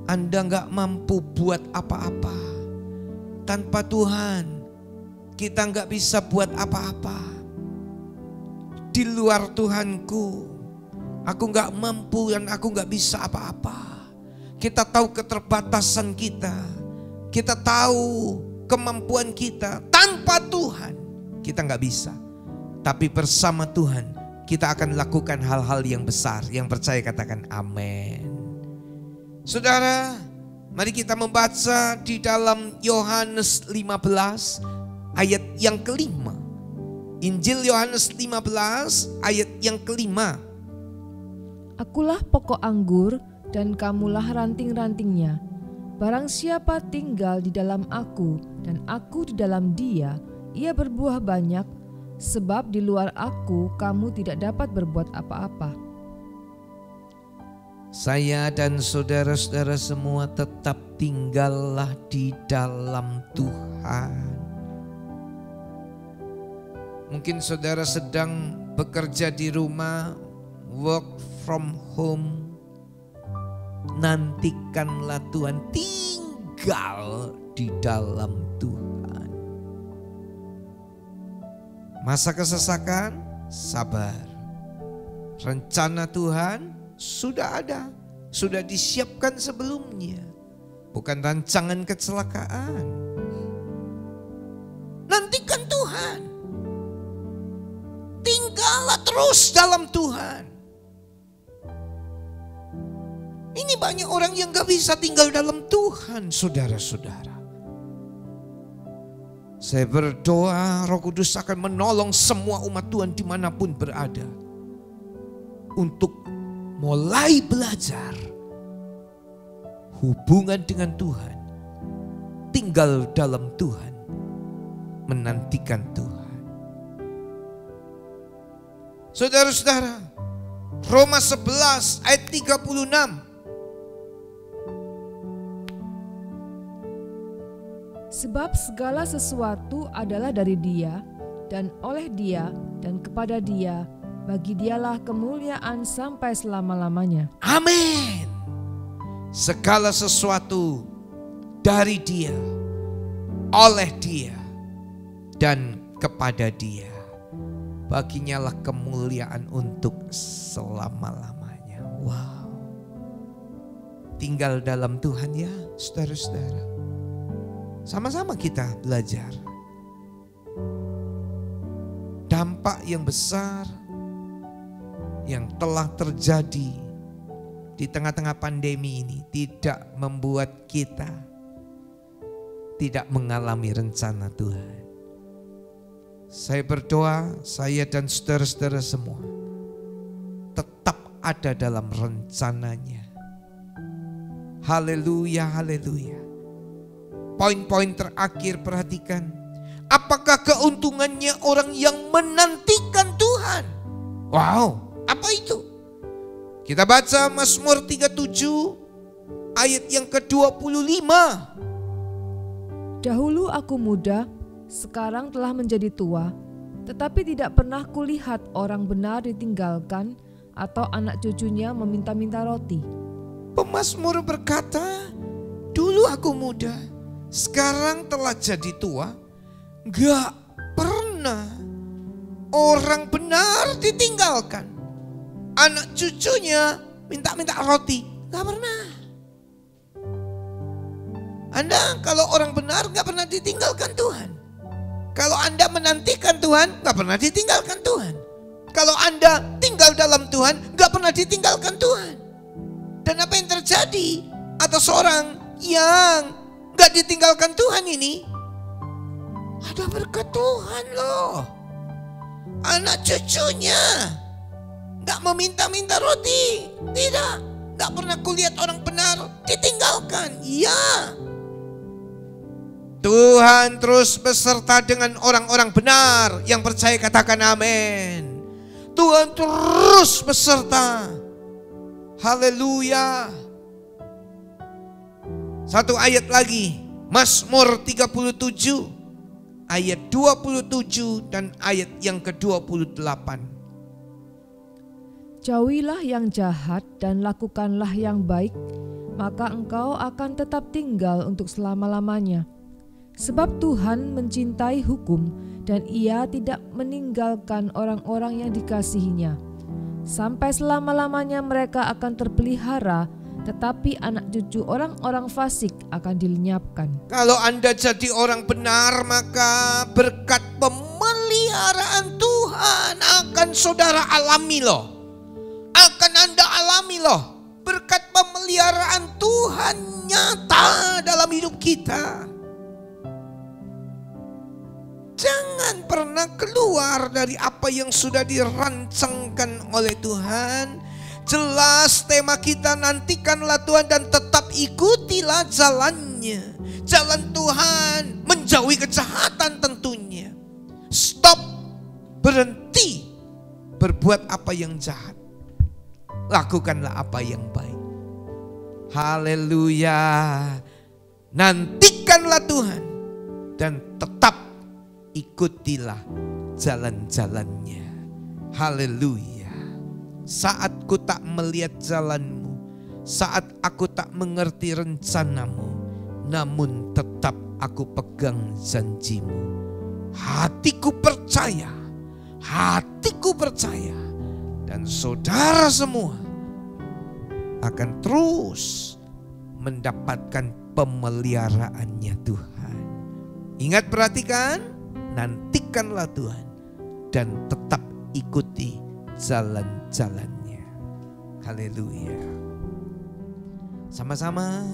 Anda gak mampu buat apa-apa. Tanpa Tuhan kita gak bisa buat apa-apa. Di luar Tuhanku, aku gak mampu dan aku gak bisa apa-apa. Kita tahu keterbatasan kita. Kita tahu kemampuan kita. Tanpa Tuhan kita gak bisa. Tapi bersama Tuhan kita akan lakukan hal-hal yang besar. Yang percaya katakan amin. Saudara, mari kita membaca di dalam Yohanes 15 ayat yang kelima. Injil Yohanes 15 ayat yang kelima. Akulah pokok anggur dan kamulah ranting-rantingnya. Barang siapa tinggal di dalam aku dan aku di dalam dia, ia berbuah banyak. Sebab di luar aku kamu tidak dapat berbuat apa-apa. Saya dan saudara-saudara semua tetap tinggallah di dalam Tuhan. Mungkin saudara sedang bekerja di rumah, work from home. Nantikanlah Tuhan, tinggal di dalam Tuhan. Masa kesesakan, sabar. Rencana Tuhan sudah ada, sudah disiapkan sebelumnya. Bukan rancangan kecelakaan. Nantikan Tuhan. Tinggallah terus dalam Tuhan. Ini banyak orang yang gak bisa tinggal dalam Tuhan, saudara-saudara. Saya berdoa Roh Kudus akan menolong semua umat Tuhan dimanapun berada. Untuk mulai belajar hubungan dengan Tuhan, tinggal dalam Tuhan, menantikan Tuhan. Saudara-saudara, Roma 11 ayat 36. Sebab segala sesuatu adalah dari Dia, dan oleh Dia, dan kepada Dia. Bagi Dialah kemuliaan sampai selama-lamanya. Amin. Segala sesuatu dari Dia, oleh Dia, dan kepada Dia. Baginya lah kemuliaan untuk selama-lamanya. Wow. Tinggal dalam Tuhan ya, saudara-saudara. Sama-sama kita belajar. Dampak yang besar yang telah terjadi di tengah-tengah pandemi ini tidak membuat kita tidak mengalami rencana Tuhan. Saya berdoa, saya dan saudara-saudara semua tetap ada dalam rencananya. Haleluya, haleluya. Poin-poin terakhir perhatikan. Apakah keuntungannya orang yang menantikan Tuhan? Wow. Apa itu? Kita baca Mazmur 37 ayat yang ke-25. Dahulu aku muda, sekarang telah menjadi tua, tetapi tidak pernah kulihat orang benar ditinggalkan atau anak cucunya meminta-minta roti. Pemazmur berkata, dulu aku muda, sekarang telah jadi tua, gak pernah orang benar ditinggalkan. Anak cucunya minta-minta roti, gak pernah. Anda kalau orang benar gak pernah ditinggalkan Tuhan. Kalau Anda menantikan Tuhan, gak pernah ditinggalkan Tuhan. Kalau Anda tinggal dalam Tuhan, gak pernah ditinggalkan Tuhan. Dan apa yang terjadi atas orang yang gak ditinggalkan Tuhan ini? Ada berkat Tuhan loh. Anak cucunya gak meminta-minta roti. Tidak. Gak pernah kulihat orang benar ditinggalkan. Iya. Tuhan terus beserta dengan orang-orang benar yang percaya, katakan amin. Tuhan terus beserta. Haleluya. Satu ayat lagi. Mazmur 37 ayat 27 dan ayat yang ke-28. Jauhilah yang jahat dan lakukanlah yang baik, maka engkau akan tetap tinggal untuk selama-lamanya. Sebab Tuhan mencintai hukum dan Ia tidak meninggalkan orang-orang yang dikasihinya. Sampai selama-lamanya mereka akan terpelihara, tetapi anak cucu orang-orang fasik akan dilenyapkan. Kalau Anda jadi orang benar, maka berkat pemeliharaan Tuhan akan saudara alami loh. Akan Anda alami loh. Berkat pemeliharaan Tuhan nyata dalam hidup kita. Jangan pernah keluar dari apa yang sudah dirancangkan oleh Tuhan. Jelas tema kita, nantikanlah Tuhan dan tetap ikutilah jalannya. Jalan Tuhan menjauhi kejahatan tentunya. Stop, berhenti berbuat apa yang jahat. Lakukanlah apa yang baik. Haleluya. Nantikanlah Tuhan dan tetap ikutilah jalan-jalannya. Haleluya. Saat ku tak melihat jalanmu, saat aku tak mengerti rencanamu, namun tetap aku pegang janjimu. Hatiku percaya, dan saudara semua akan terus mendapatkan pemeliharaannya Tuhan. Ingat, perhatikan, nantikanlah Tuhan dan tetap ikuti jalan-jalannya. Haleluya. Sama-sama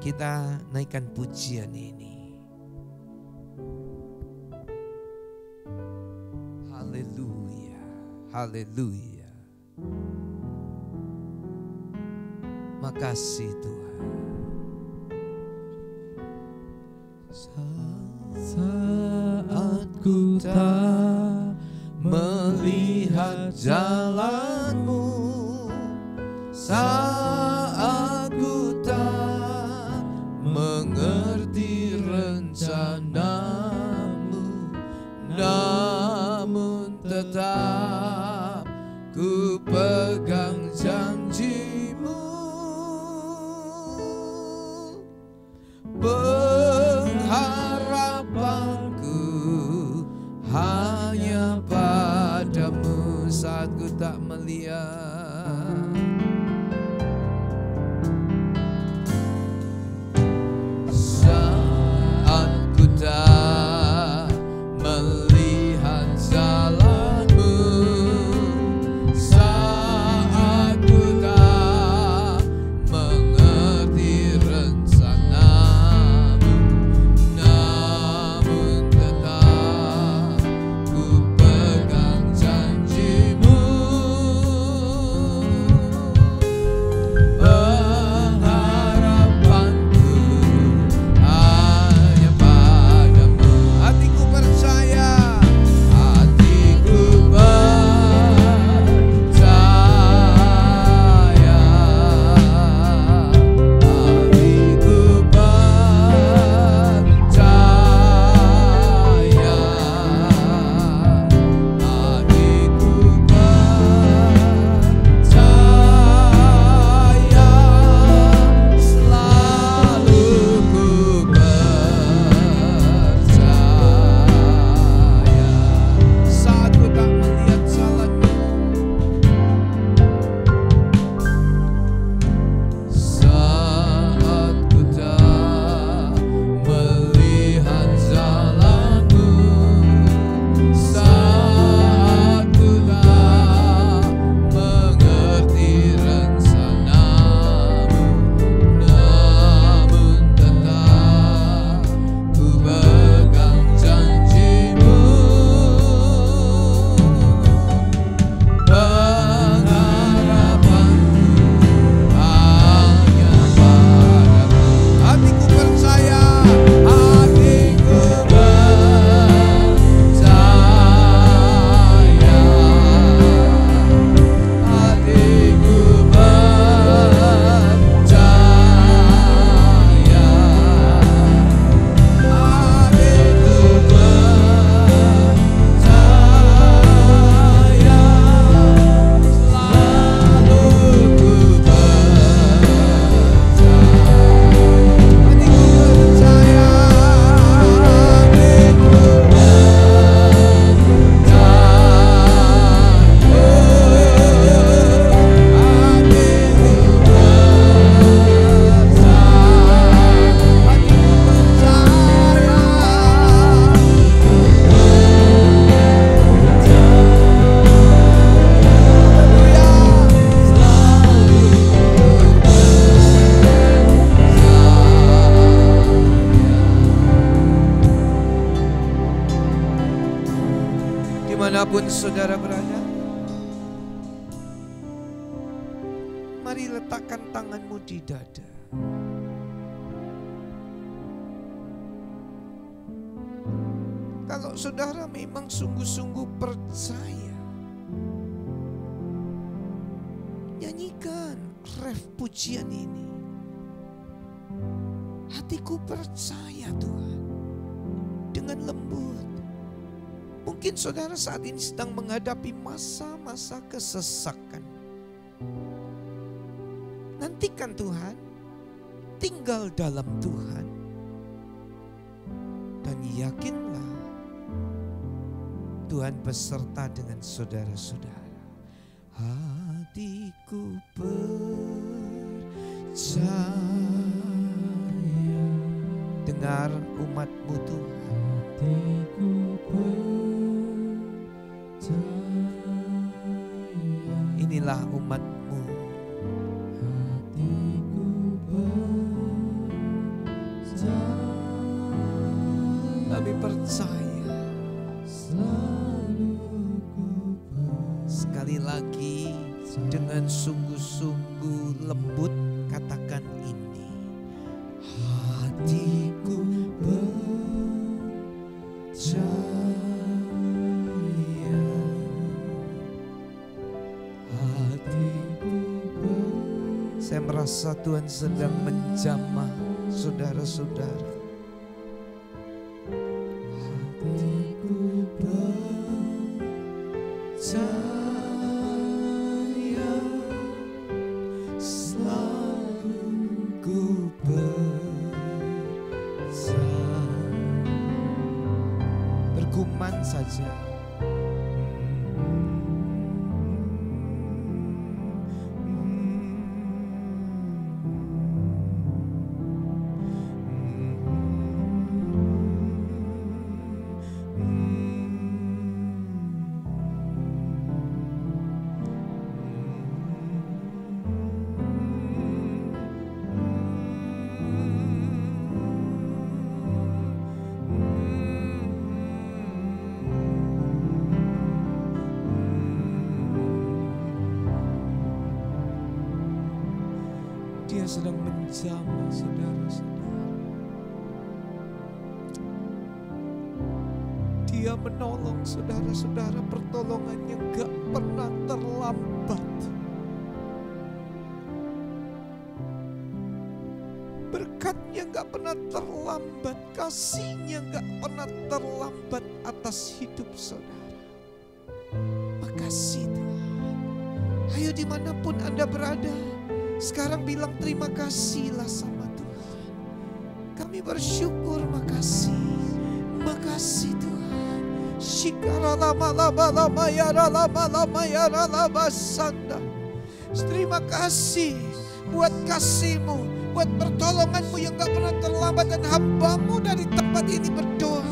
kita naikkan pujian ini. Haleluya, haleluya. Makasih Tuhan. Saat ku tak melihat jalanmu, saat ku tak mengerti rencanamu, namun tetap ku pegang janjimu. Pengharapanku hanya padamu saat ku tak melihat. Saat ku tak melihat jalanmu, saat ku tak mengerti rencanamu, namun tetap ku pegang janjimu. Pengharapanku hanya padamu. Hatiku percaya, hatiku percaya, hatiku percaya, hatiku percaya, selalu ku percaya. Saat ku tak melihat jalanmu, saat ku tak melihat jalanmu, saat ku tak mengerti rencanamu, namun tetap ku pegang janjimu. Pengharapanku hanya padamu. Hatiku percaya, hatiku percaya, hatiku percaya, hatiku percaya, selalu ku dimanapun saudara berada, mari letakkan tanganmu di dada. Kalau saudara memang sungguh-sungguh percaya, nyanyikan ref pujian ini. hatiku percaya Tuhan, dengan lembut. Mungkin saudara saat ini sedang menghadapi masa-masa kesesakan. Nantikan Tuhan, tinggal dalam Tuhan, dan yakinlah Tuhan beserta dengan saudara-saudara. Hatiku percaya. Dengar umat-Mu Tuhan. Hatiku percaya. Inilah umat-Mu. Hatiku percaya. Kami percaya. Selalu ku Sekali lagi dengan sungguh-sungguh lembut katakan ini. Hatiku percaya. hatiku Saya merasa Tuhan sedang menjamah saudara-saudara. hatiku Percaya, selalu ku percaya. Bergumam saja. Dia sedang menjamah saudara-saudara. Dia menolong saudara-saudara, pertolongannya gak pernah terlambat. Berkatnya gak pernah terlambat, kasihnya gak pernah terlambat atas hidup saudara. Makasih Tuhan. Ayo dimanapun Anda berada, sekarang bilang terima kasihlah sama Tuhan. Kami bersyukur, makasih. Makasih Tuhan. Shikara lama lama lama yara lama lama yara lama sanda. Terima kasih buat kasih-Mu, buat pertolongan-Mu yang gak pernah terlambat, dan hamba-Mu dari tempat ini berdoa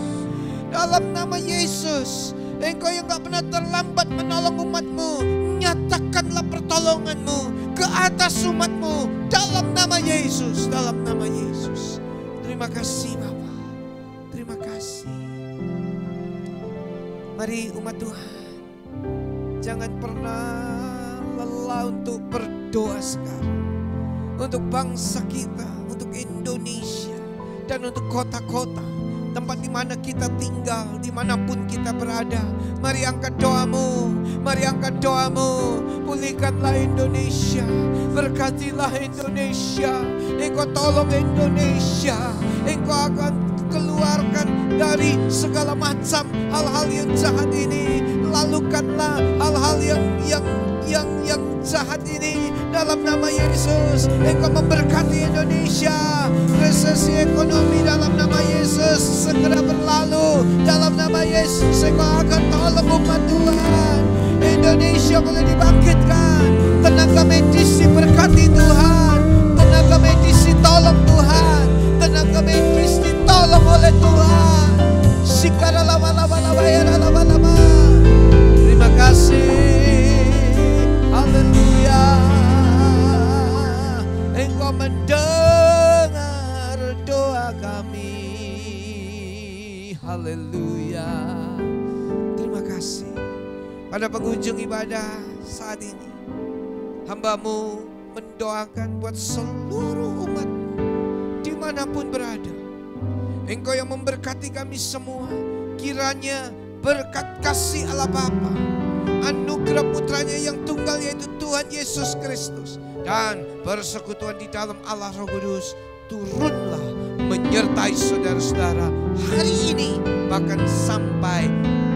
dalam nama Yesus. Engkau yang gak pernah terlambat menolong umat-Mu, nyatakanlah pertolongan-Mu ke atas umat-Mu dalam nama Yesus, dalam nama Yesus. Terima kasih Bapa, terima kasih. Mari umat Tuhan, jangan pernah lelah untuk berdoa sekarang, untuk bangsa kita, untuk Indonesia, dan untuk kota-kota, tempat di mana kita tinggal, dimanapun kita berada. Mari angkat doamu, mari angkat doamu. Pulihkanlah Indonesia, berkatilah Indonesia. Engkau tolong Indonesia, Engkau akan keluarkan dari segala macam hal-hal yang jahat ini. Lalukanlah hal-hal yang jahat ini dalam nama Yesus. Engkau memberkati Indonesia. Resesi ekonomi dalam nama Yesus segera berlalu dalam nama Yesus. Engkau akan tolong umat Tuhan. Indonesia boleh dibangkitkan. Tenaga medis diberkati Tuhan. Tenaga medis ditolong Tuhan. Tenaga medis ditolong oleh Tuhan. Sikara lama-lama ya lama-lama. Terima kasih. Haleluya. Engkau mendengar doa kami. Haleluya. Terima kasih. Pada pengunjung ibadah saat ini, hamba-Mu mendoakan buat seluruh umat dimanapun berada. Engkau yang memberkati kami semua. Kiranya berkat kasih Allah Bapa, anugerah putranya yang tunggal yaitu Tuhan Yesus Kristus, dan persekutuan di dalam Allah Roh Kudus turunlah menyertai saudara-saudara hari ini, bahkan sampai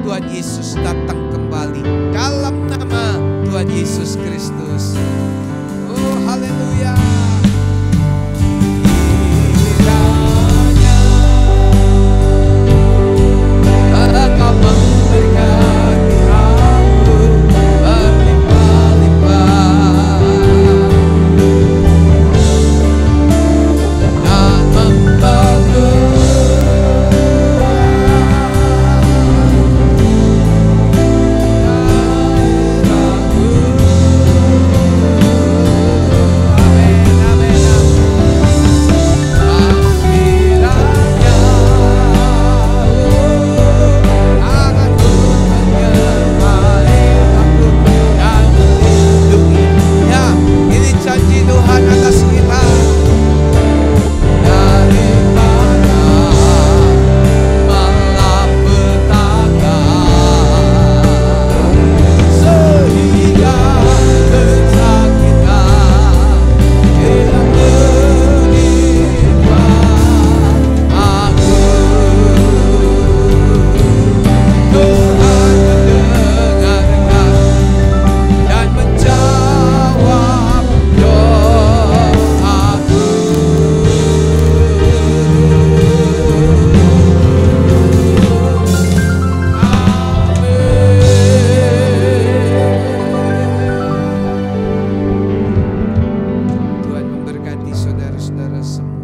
Tuhan Yesus datang kembali, dalam nama Tuhan Yesus Kristus. Oh, haleluya. Engkau memberkati aku berlimpah-limpah dan membelur daerahku. Amin, amin, amin. Kiranya tanganmu menyertai aku dan melindungi. Ya, ini janji Tuhan atas kita. Daripada malapetaka, sehingga kesakitan tidak menimpa aku. Tuhan mendengarkan dan menjawab doaku. Tuhan memberkati saudara-saudara semua.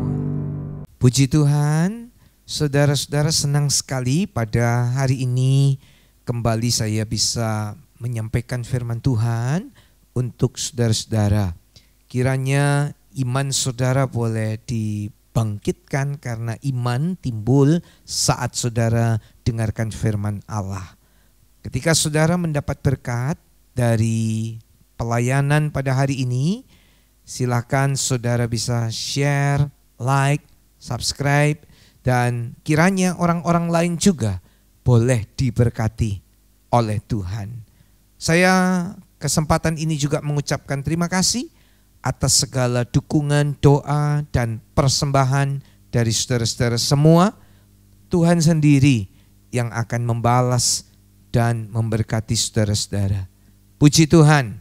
Puji Tuhan, saudara-saudara, senang sekali pada hari ini kembali saya bisa menyampaikan firman Tuhan untuk saudara-saudara. Kiranya iman saudara boleh dibangkitkan, karena iman timbul saat saudara dengarkan firman Allah. Ketika saudara mendapat berkat dari pelayanan pada hari ini, silakan saudara bisa share, like, subscribe, dan kiranya orang-orang lain juga boleh diberkati oleh Tuhan. Saya kesempatan ini juga mengucapkan terima kasih atas segala dukungan, doa, dan persembahan dari saudara-saudara semua. Tuhan sendiri yang akan membalas dan memberkati saudara-saudara. Puji Tuhan.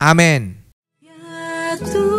Amin. Ya Tuhan.